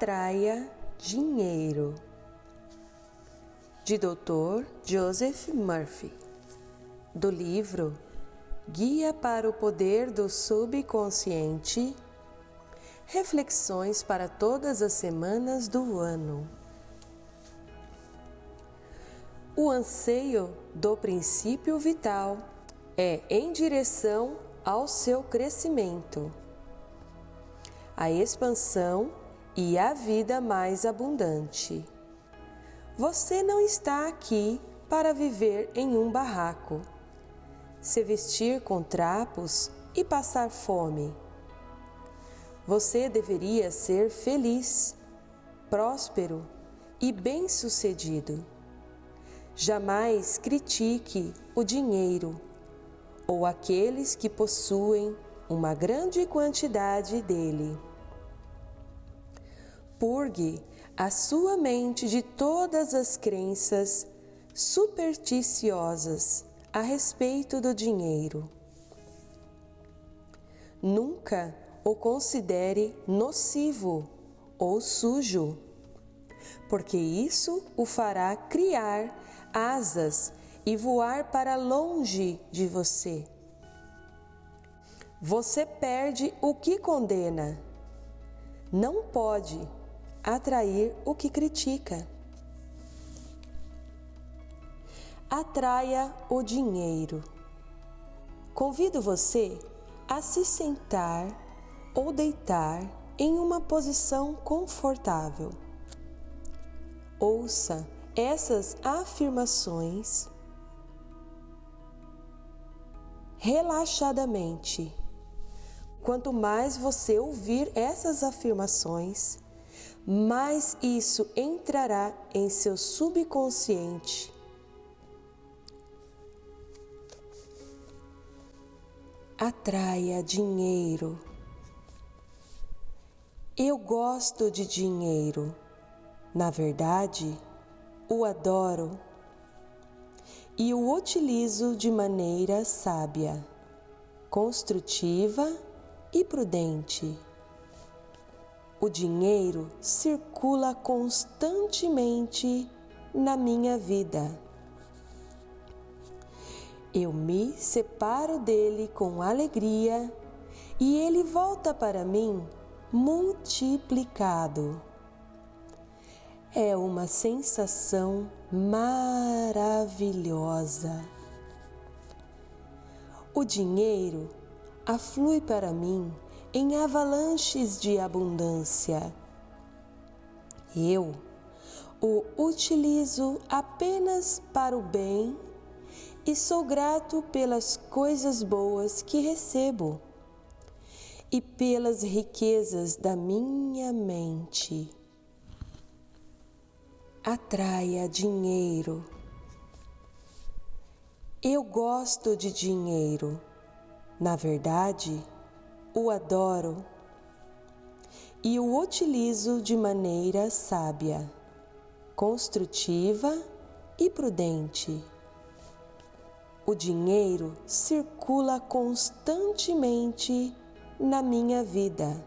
Atraia dinheiro, de Dr. Joseph Murphy, do livro Guia para o Poder do Subconsciente, reflexões para todas as semanas do ano. O anseio do princípio vital é em direção ao seu crescimento, a expansão e a vida mais abundante. Você não está aqui para viver em um barraco, se vestir com trapos e passar fome. Você deveria ser feliz, próspero e bem-sucedido. Jamais critique o dinheiro ou aqueles que possuem uma grande quantidade dele. Purgue a sua mente de todas as crenças supersticiosas a respeito do dinheiro. Nunca o considere nocivo ou sujo, porque isso o fará criar asas e voar para longe de você. Você perde o que condena. Não pode atrair o que critica. Atraia o dinheiro. Convido você a se sentar ou deitar em uma posição confortável. Ouça essas afirmações relaxadamente. Quanto mais você ouvir essas afirmações, mais isso entrará em seu subconsciente. Atraia dinheiro. Eu gosto de dinheiro. Na verdade, o adoro e o utilizo de maneira sábia, construtiva e prudente. O dinheiro circula constantemente na minha vida. Eu me separo dele com alegria e ele volta para mim multiplicado. É uma sensação maravilhosa. O dinheiro aflui para mim em avalanches de abundância. Eu o utilizo apenas para o bem e sou grato pelas coisas boas que recebo e pelas riquezas da minha mente. Atraia dinheiro. Eu gosto de dinheiro. Na verdade, o adoro e o utilizo de maneira sábia, construtiva e prudente. O dinheiro circula constantemente na minha vida.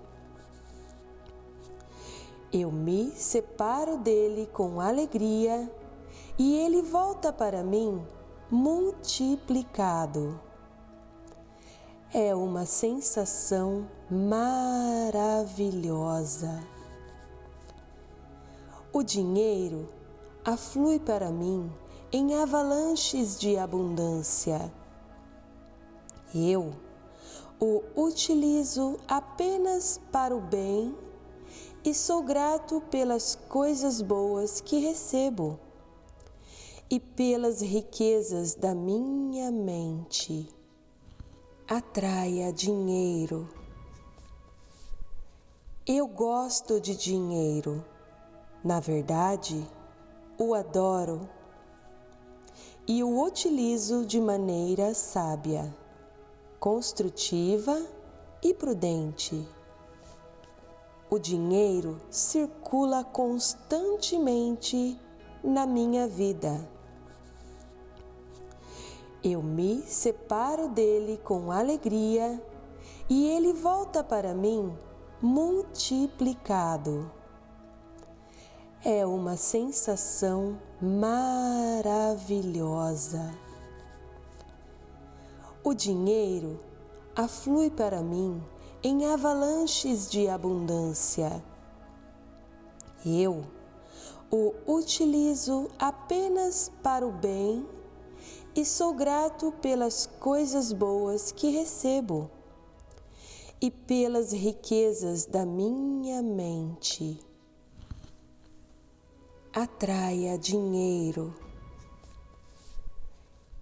Eu me separo dele com alegria e ele volta para mim multiplicado. É uma sensação maravilhosa. O dinheiro aflui para mim em avalanches de abundância. Eu o utilizo apenas para o bem e sou grato pelas coisas boas que recebo e pelas riquezas da minha mente. Atraia dinheiro. Eu gosto de dinheiro. Na verdade, o adoro e o utilizo de maneira sábia, construtiva e prudente. O dinheiro circula constantemente na minha vida. Eu me separo dele com alegria e ele volta para mim multiplicado. É uma sensação maravilhosa. O dinheiro aflui para mim em avalanches de abundância. Eu o utilizo apenas para o bem e sou grato pelas coisas boas que recebo e pelas riquezas da minha mente. Atraia dinheiro.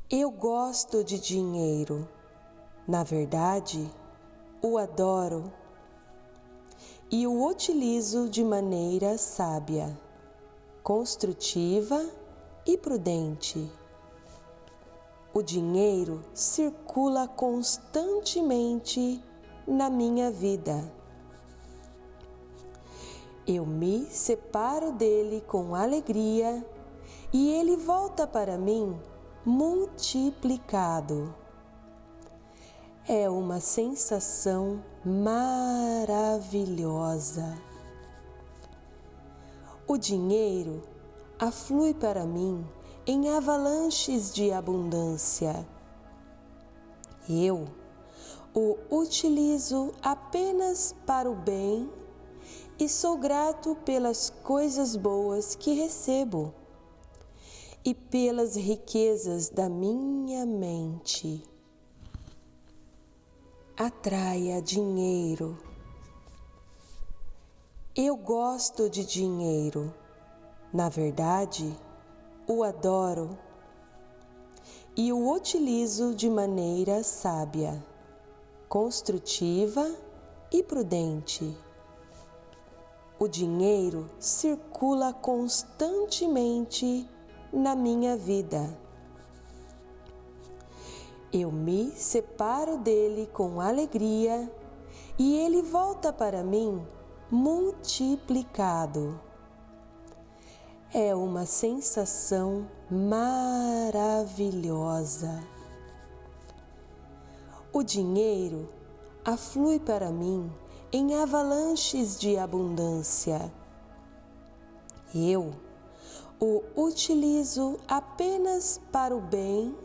Eu gosto de dinheiro. Na verdade, o adoro e o utilizo de maneira sábia, construtiva e prudente. O dinheiro circula constantemente na minha vida. Eu me separo dele com alegria e ele volta para mim multiplicado. É uma sensação maravilhosa. O dinheiro aflui para mim em avalanches de abundância. Eu o utilizo apenas para o bem e sou grato pelas coisas boas que recebo e pelas riquezas da minha mente. Atraia dinheiro. Eu gosto de dinheiro. Na verdade, o adoro e o utilizo de maneira sábia, construtiva e prudente. O dinheiro circula constantemente na minha vida. Eu me separo dele com alegria e ele volta para mim multiplicado. É uma sensação maravilhosa. O dinheiro aflui para mim em avalanches de abundância. Eu o utilizo apenas para o bem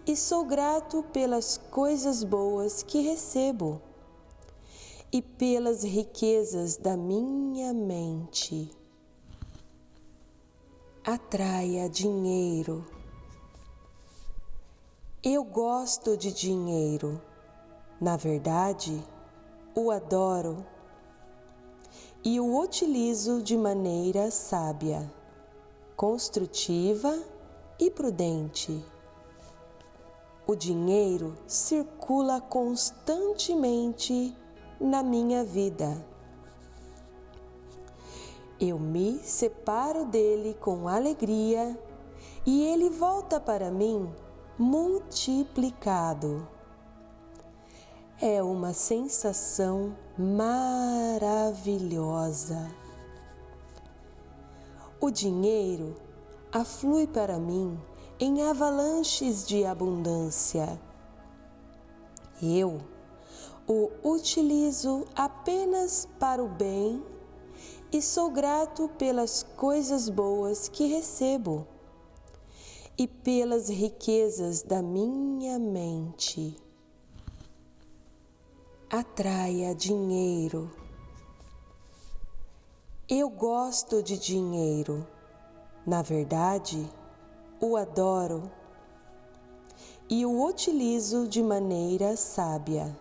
e sou grato pelas coisas boas que recebo e pelas riquezas da minha mente. Atraia dinheiro. Eu gosto de dinheiro. Na verdade, o adoro e o utilizo de maneira sábia, construtiva e prudente. O dinheiro circula constantemente na minha vida. Eu me separo dele com alegria e ele volta para mim multiplicado. É uma sensação maravilhosa. O dinheiro aflui para mim em avalanches de abundância. Eu o utilizo apenas para o bem e sou grato pelas coisas boas que recebo e pelas riquezas da minha mente. Atraia dinheiro. Eu gosto de dinheiro. Na verdade, o adoro e o utilizo de maneira sábia,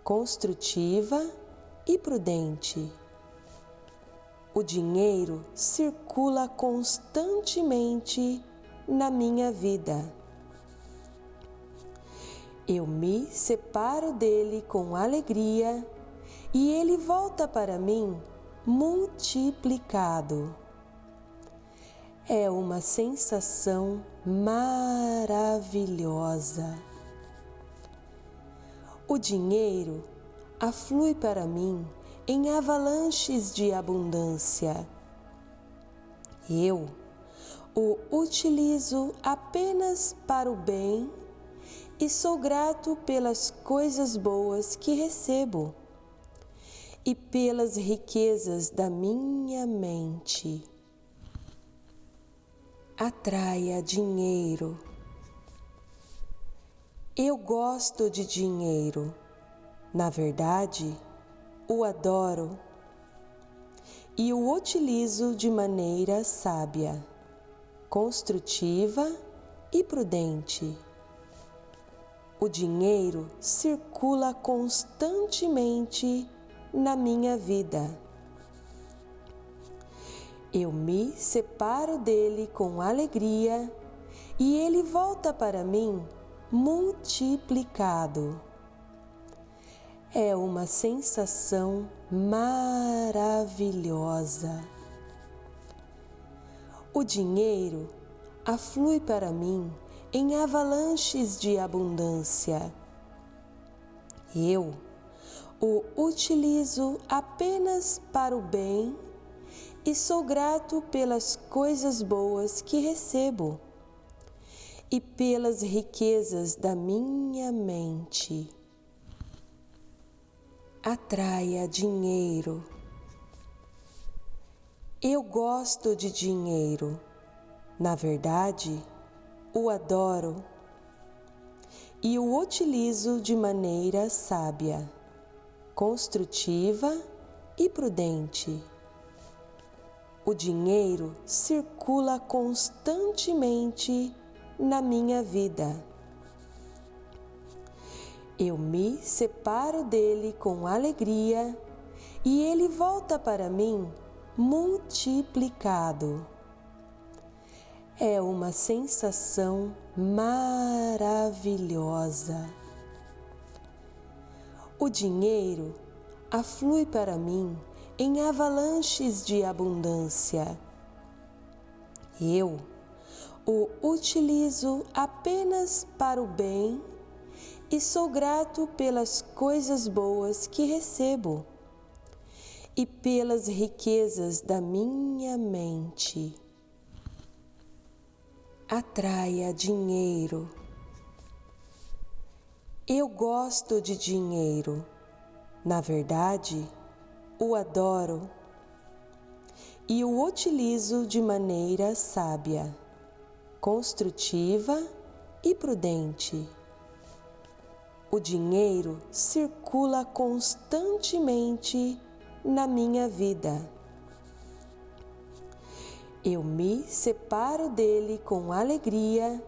construtiva e prudente. O dinheiro circula constantemente na minha vida. Eu me separo dele com alegria e ele volta para mim multiplicado. É uma sensação maravilhosa. O dinheiro aflui para mim em avalanches de abundância. Eu o utilizo apenas para o bem e sou grato pelas coisas boas que recebo e pelas riquezas da minha mente. atraia dinheiro. Eu gosto de dinheiro. Na verdade, o adoro e o utilizo de maneira sábia, construtiva e prudente. O dinheiro circula constantemente na minha vida. Eu me separo dele com alegria e ele volta para mim multiplicado. É uma sensação maravilhosa. O dinheiro aflui para mim em avalanches de abundância. Eu o utilizo apenas para o bem e sou grato pelas coisas boas que recebo e pelas riquezas da minha mente. Atraia dinheiro. Eu gosto de dinheiro. Na verdade, o adoro e o utilizo de maneira sábia, construtiva e prudente. O dinheiro circula constantemente na minha vida. Eu me separo dele com alegria e ele volta para mim multiplicado. É uma sensação maravilhosa. O dinheiro aflui para mim em avalanches de abundância. Eu o utilizo apenas para o bem e sou grato pelas coisas boas que recebo e pelas riquezas da minha mente. Atraia dinheiro. Eu gosto de dinheiro. Na verdade, o adoro e o utilizo de maneira sábia, construtiva e prudente. O dinheiro circula constantemente na minha vida. Eu me separo dele com alegria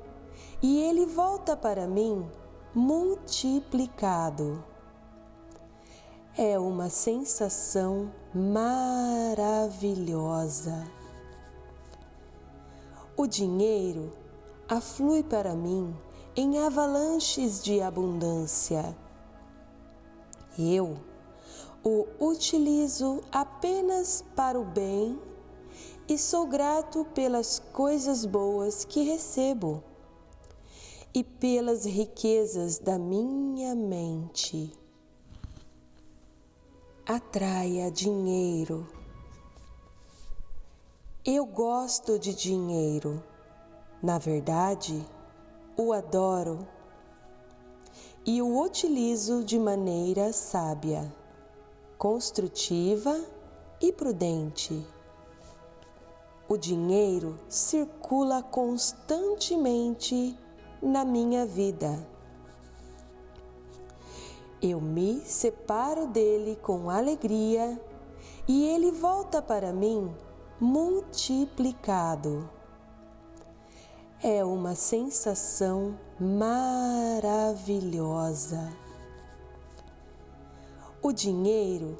e ele volta para mim multiplicado. É uma sensação maravilhosa. O dinheiro aflui para mim em avalanches de abundância. Eu o utilizo apenas para o bem e sou grato pelas coisas boas que recebo e pelas riquezas da minha mente. Atraia dinheiro. Eu gosto de dinheiro. Na verdade, o adoro e o utilizo de maneira sábia, construtiva e prudente. O dinheiro circula constantemente na minha vida. Eu me separo dele com alegria e ele volta para mim multiplicado. É uma sensação maravilhosa. O dinheiro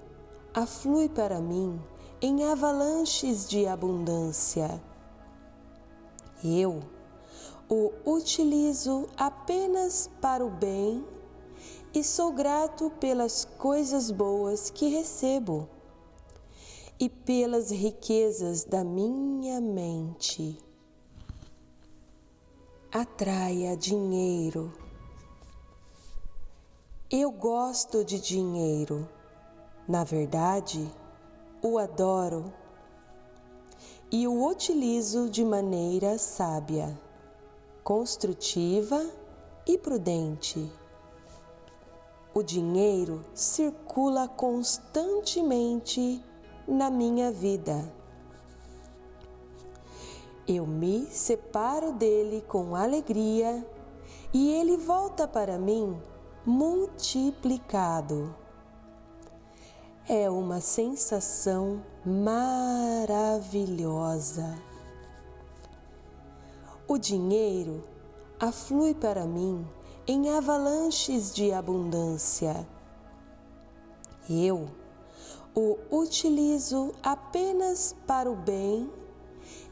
aflui para mim em avalanches de abundância. Eu o utilizo apenas para o bem e sou grato pelas coisas boas que recebo e pelas riquezas da minha mente. Atraia dinheiro. Eu gosto de dinheiro. Na verdade, o adoro e o utilizo de maneira sábia, construtiva e prudente. O dinheiro circula constantemente na minha vida. Eu me separo dele com alegria e ele volta para mim multiplicado. É uma sensação maravilhosa. O dinheiro aflui para mim em avalanches de abundância. Eu o utilizo apenas para o bem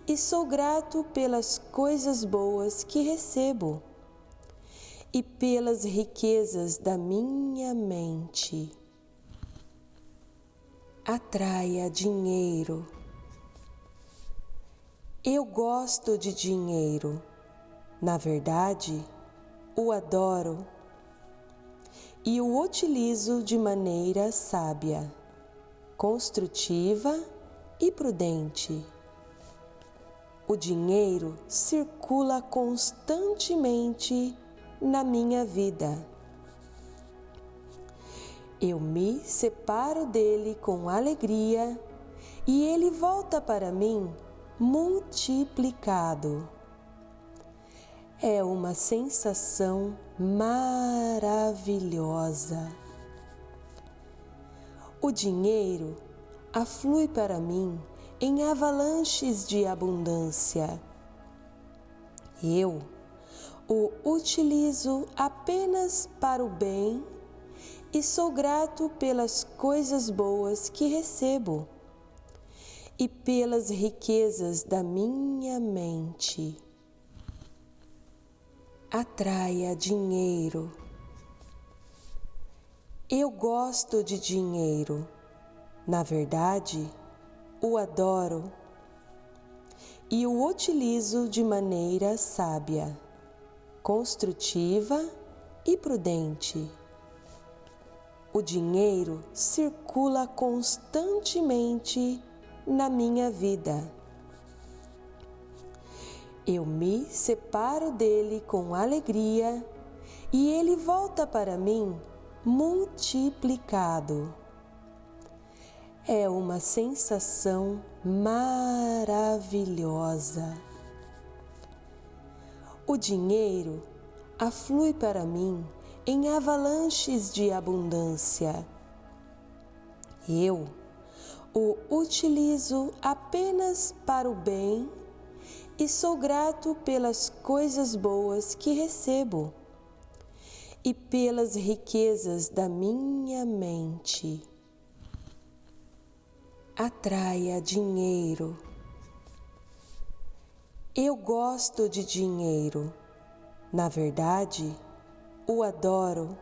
e sou grato pelas coisas boas que recebo e pelas riquezas da minha mente. Atraia dinheiro. Eu gosto de dinheiro. Na verdade, o adoro e o utilizo de maneira sábia, construtiva e prudente. O dinheiro circula constantemente na minha vida. Eu me separo dele com alegria e ele volta para mim multiplicado. É uma sensação maravilhosa. O dinheiro aflui para mim em avalanches de abundância. Eu o utilizo apenas para o bem e sou grato pelas coisas boas que recebo e pelas riquezas da minha mente. Atraia dinheiro. Eu gosto de dinheiro. Na verdade, o adoro e o utilizo de maneira sábia, construtiva e prudente. O dinheiro circula constantemente na minha vida. Eu me separo dele com alegria e ele volta para mim multiplicado. É uma sensação maravilhosa. O dinheiro aflui para mim em avalanches de abundância. Eu o utilizo apenas para o bem e sou grato pelas coisas boas que recebo e pelas riquezas da minha mente. Atraia dinheiro. Eu gosto de dinheiro. Na verdade, o adoro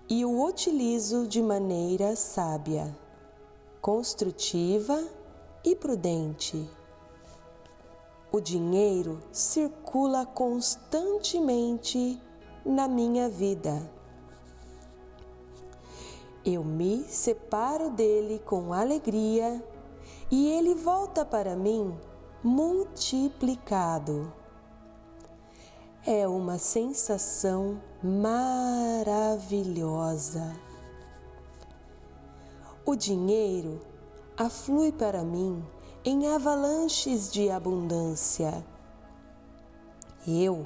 e o utilizo de maneira sábia, construtiva e prudente. O dinheiro circula constantemente na minha vida. Eu me separo dele com alegria e ele volta para mim multiplicado. É uma sensação maravilhosa. O dinheiro aflui para mim em avalanches de abundância. Eu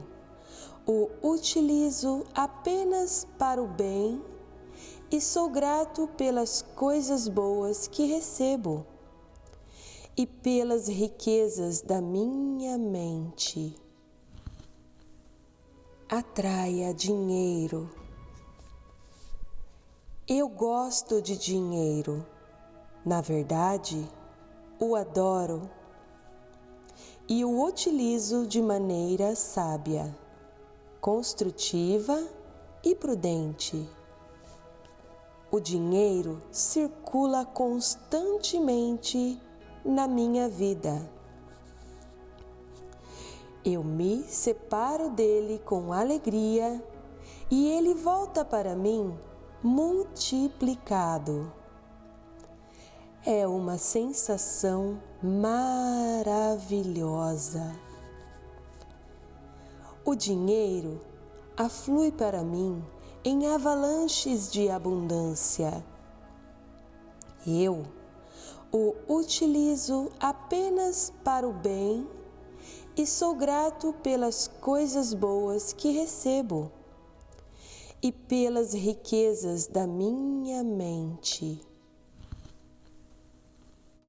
o utilizo apenas para o bem e sou grato pelas coisas boas que recebo e pelas riquezas da minha mente. Atraia dinheiro. Eu gosto de dinheiro. Na verdade, o adoro e o utilizo de maneira sábia, construtiva e prudente. O dinheiro circula constantemente na minha vida. Eu me separo dele com alegria e ele volta para mim multiplicado. É uma sensação maravilhosa. O dinheiro aflui para mim em avalanches de abundância. Eu o utilizo apenas para o bem e sou grato pelas coisas boas que recebo e pelas riquezas da minha mente.